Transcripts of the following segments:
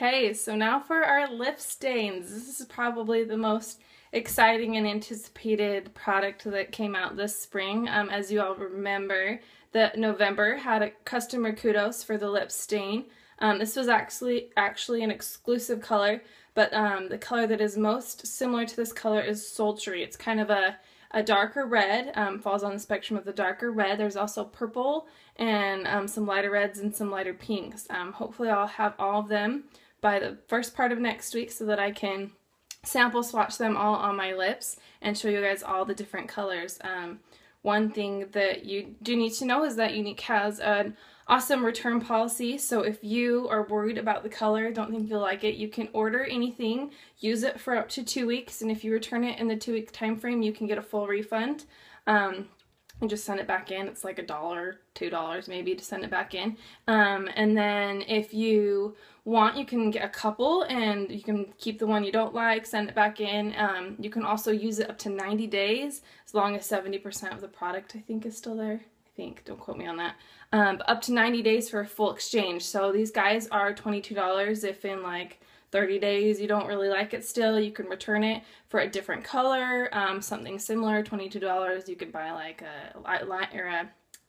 Okay, so now for our lip stains. This is probably the most exciting and anticipated product that came out this spring. As you all remember, that November had a customer kudos for the lip stain. This was actually an exclusive color, but the color that is most similar to this color is Sultry. It's kind of a darker red, falls on the spectrum of the darker red. There's also purple and some lighter reds and some lighter pinks. Hopefully I'll have all of them by the first part of next week so that I can sample swatch them all on my lips and show you guys all the different colors. One thing that you do need to know is that Younique has an awesome return policy, so if you are worried about the color, don't think you'll like it, you can order anything, use it for up to 2 weeks, and if you return it in the 2-week time frame, you can get a full refund. And just send it back in. It's like $1, $2 maybe to send it back in. And then if you want, you can get a couple and you can keep the one you don't like, send it back in. You can also use it up to 90 days as long as 70% of the product I think is still there. I think, don't quote me on that. But up to 90 days for a full exchange. So these guys are $22 if in like 30 days you don't really like it still, you can return it for a different color, something similar, $22. You could buy like a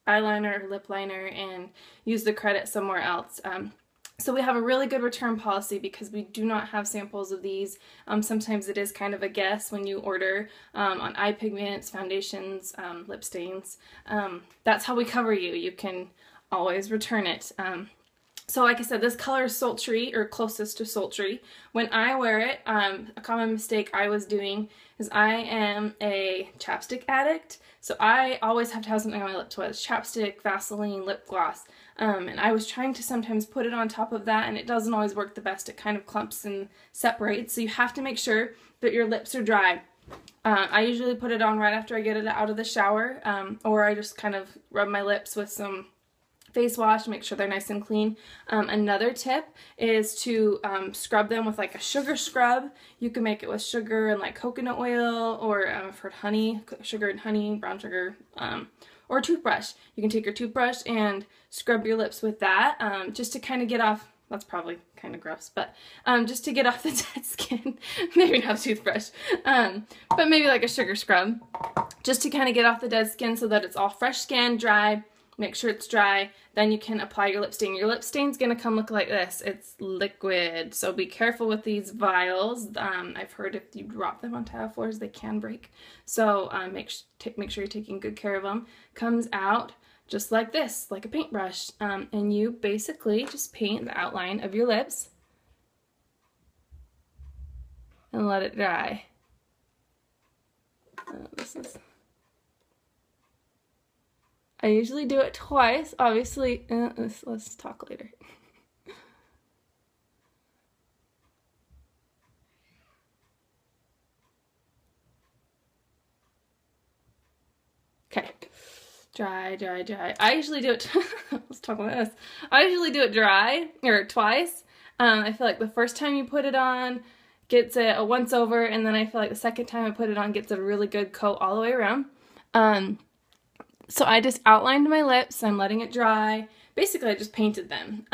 eyeliner or lip liner and use the credit somewhere else. So we have a really good return policy because we do not have samples of these. Sometimes it is kind of a guess when you order on eye pigments, foundations, lip stains. That's how we cover you. You can always return it. So like I said, this color is Sultry, or closest to Sultry. When I wear it, a common mistake I was doing is I am a chapstick addict, so I always have to have something on my lips, whether it's chapstick, Vaseline, lip gloss, and I was trying to sometimes put it on top of that, and it doesn't always work the best. It kind of clumps and separates, so you have to make sure that your lips are dry. I usually put it on right after I get it out of the shower, or I just kind of rub my lips with some face wash, make sure they're nice and clean. Another tip is to scrub them with like a sugar scrub. You can make it with sugar and like coconut oil, or I've heard honey, sugar and honey, brown sugar, or a toothbrush. You can take your toothbrush and scrub your lips with that, just to kind of get off, that's probably kind of gross, but just to get off the dead skin. Maybe not a toothbrush, but maybe like a sugar scrub, just to kind of get off the dead skin so that it's all fresh skin, dry. Make sure it's dry, then you can apply your lip stain. Your lip stain's gonna come look like this. It's liquid, so be careful with these vials. I've heard if you drop them on tile floors, they can break. So make sure you're taking good care of them. Comes out just like this, like a paintbrush, and you basically just paint the outline of your lips and let it dry. I usually do it twice, obviously. Let's talk later. Okay, dry. I usually do it, let's talk about this. I usually do it dry, or twice. I feel like the first time you put it on gets it a once over, and then I feel like the second time I put it on gets a really good coat all the way around. So I just outlined my lips, I'm letting it dry. Basically, I just painted them.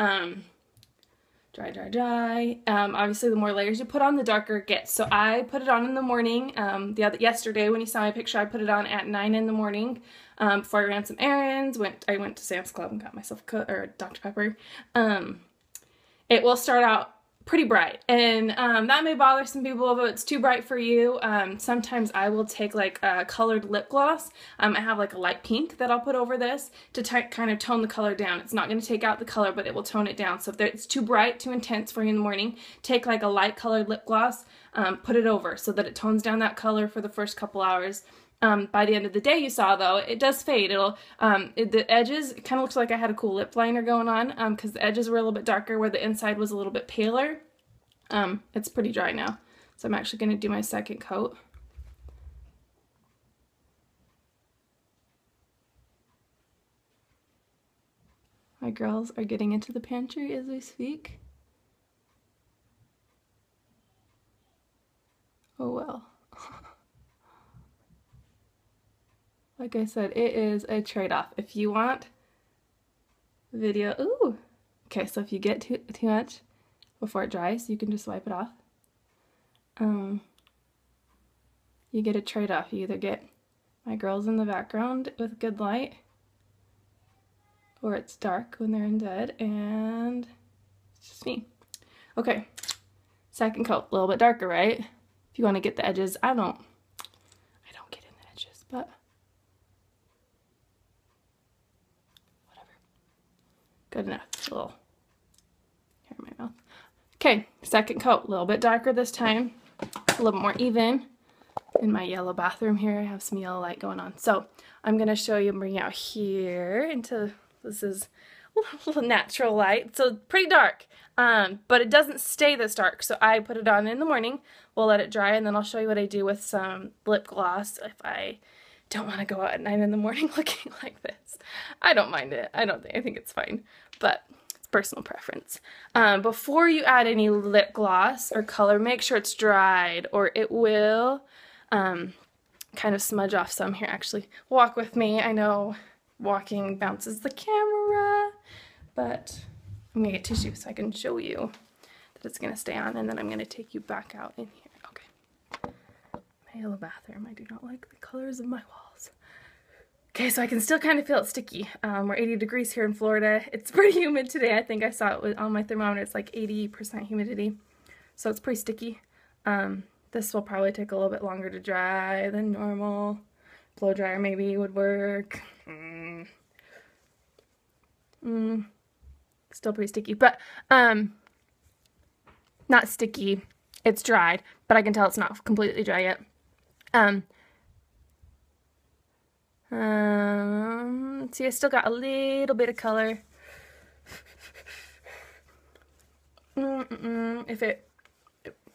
Dry. Obviously, the more layers you put on, the darker it gets. So I put it on in the morning. Yesterday, when you saw my picture, I put it on at 9 in the morning before I ran some errands. I went to Sam's Club and got myself a Dr. Pepper. It will start out pretty bright, and that may bother some people if it's too bright for you. Sometimes I will take like a colored lip gloss. I have like a light pink that I'll put over this to kind of tone the color down. It's not going to take out the color, but it will tone it down. So if it's too bright, too intense for you in the morning, take like a light colored lip gloss, put it over so that it tones down that color for the first couple hours. By the end of the day, you saw though, it does fade. The edges, it kind of looks like I had a cool lip liner going on, because the edges were a little bit darker where the inside was a little bit paler. It's pretty dry now, so I'm actually going to do my second coat. My girls are getting into the pantry as we speak. Oh well. Like I said, it is a trade-off. If you want video, ooh, okay, so if you get too much, before it dries, so you can just wipe it off. You get a trade-off. You either get my girls in the background with good light, or it's dark when they're in bed, and it's just me. Okay, second coat, a little bit darker, right? If you want to get the edges, I don't get in the edges, but whatever. Good enough. A little hair in my mouth. Okay, second coat, a little bit darker this time, a little bit more even. In my yellow bathroom here, I have some yellow light going on. So I'm going to show you, bring it out here into, this is a little natural light. So pretty dark, but it doesn't stay this dark. So I put it on in the morning. We'll let it dry, and then I'll show you what I do with some lip gloss if I don't want to go out at night in the morning looking like this. I don't mind it. I think it's fine, but it's personal preference. Before you add any lip gloss or color, make sure it's dried, or it will kind of smudge off some. Here, actually, walk with me. I know walking bounces the camera, but I'm gonna get tissue so I can show you that it's gonna stay on, and then I'm gonna take you back out in here. Okay, my yellow bathroom. I do not like the colors of my walls. Okay, so I can still kind of feel it sticky. We're 80 degrees here in Florida. It's pretty humid today. I think I saw it on my thermometer. It's like 80% humidity, so it's pretty sticky. This will probably take a little bit longer to dry than normal. Blow dryer maybe would work. Still pretty sticky, but not sticky. It's dried, but I can tell it's not completely dry yet. See, I still got a little bit of color. If it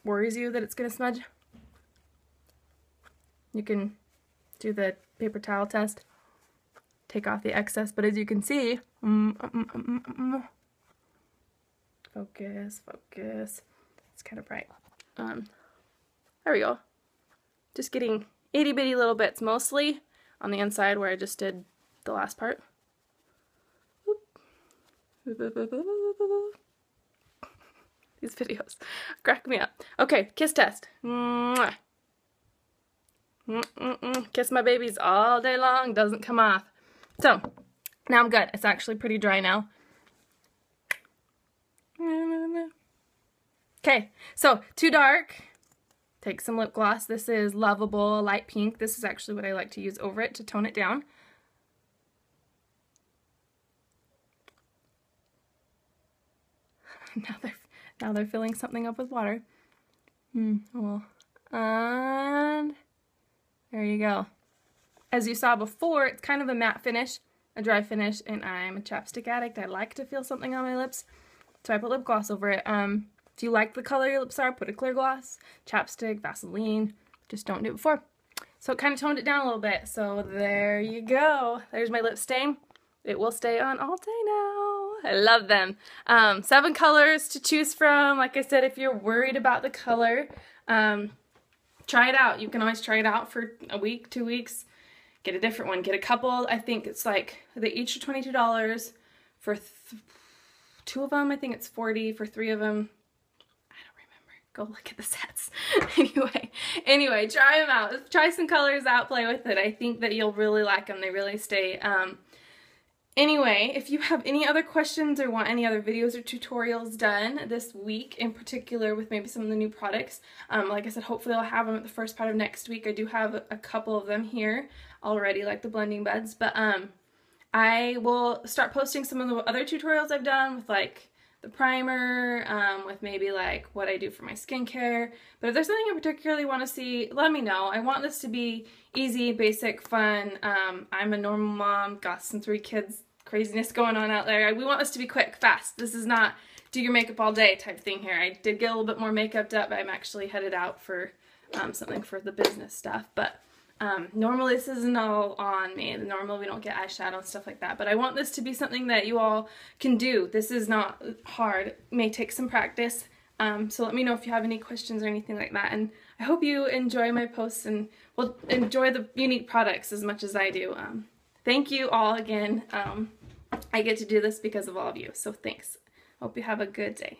worries you that it's gonna smudge, you can do the paper towel test, take off the excess, but as you can see, focus, it's kind of bright. There we go. Just getting itty bitty little bits, mostly on the inside where I just did the last part. These videos crack me up. Okay, kiss test. Mwah. Kiss my babies all day long, doesn't come off. So, now I'm good. It's actually pretty dry now. Okay, so too dark. Take some lip gloss. This is Lovable Light Pink. This is actually what I like to use over it to tone it down. Now they're filling something up with water. Well, and there you go. As you saw before, it's kind of a matte finish, a dry finish, and I'm a chapstick addict. I like to feel something on my lips, so I put lip gloss over it. If you like the color your lips are, put a clear gloss, chapstick, Vaseline. Just don't do it before. So it kind of toned it down a little bit. So there you go. There's my lip stain. It will stay on all day now. I love them. 7 colors to choose from. Like I said, if you're worried about the color, try it out. You can always try it out for a week, 2 weeks. Get a different one. Get a couple. I think it's like, they each are $22. For 2 of them, I think it's $40. For 3 of them, I don't remember. Go look at the sets. Anyway, try them out. Try some colors out. Play with it. I think that you'll really like them. They really stay. Anyway, if you have any other questions or want any other videos or tutorials done this week, in particular with maybe some of the new products, like I said, hopefully I'll have them at the first part of next week. I do have a couple of them here already, like the blending buds, but I will start posting some of the other tutorials I've done with like the primer, with maybe like what I do for my skincare. But if there's something you particularly want to see, let me know. I want this to be easy, basic, fun. I'm a normal mom, got some 3 kids, craziness going on out there. We want this to be quick, fast. This is not do your makeup all day type thing here. I did get a little bit more makeup up, but I'm actually headed out for something for the business stuff. But normally this isn't all on me. Normally we don't get eyeshadow and stuff like that. But I want this to be something that you all can do. This is not hard. It may take some practice. So let me know if you have any questions or anything like that. And I hope you enjoy my posts and will enjoy the unique products as much as I do. Thank you all again. I get to do this because of all of you. So thanks. Hope you have a good day.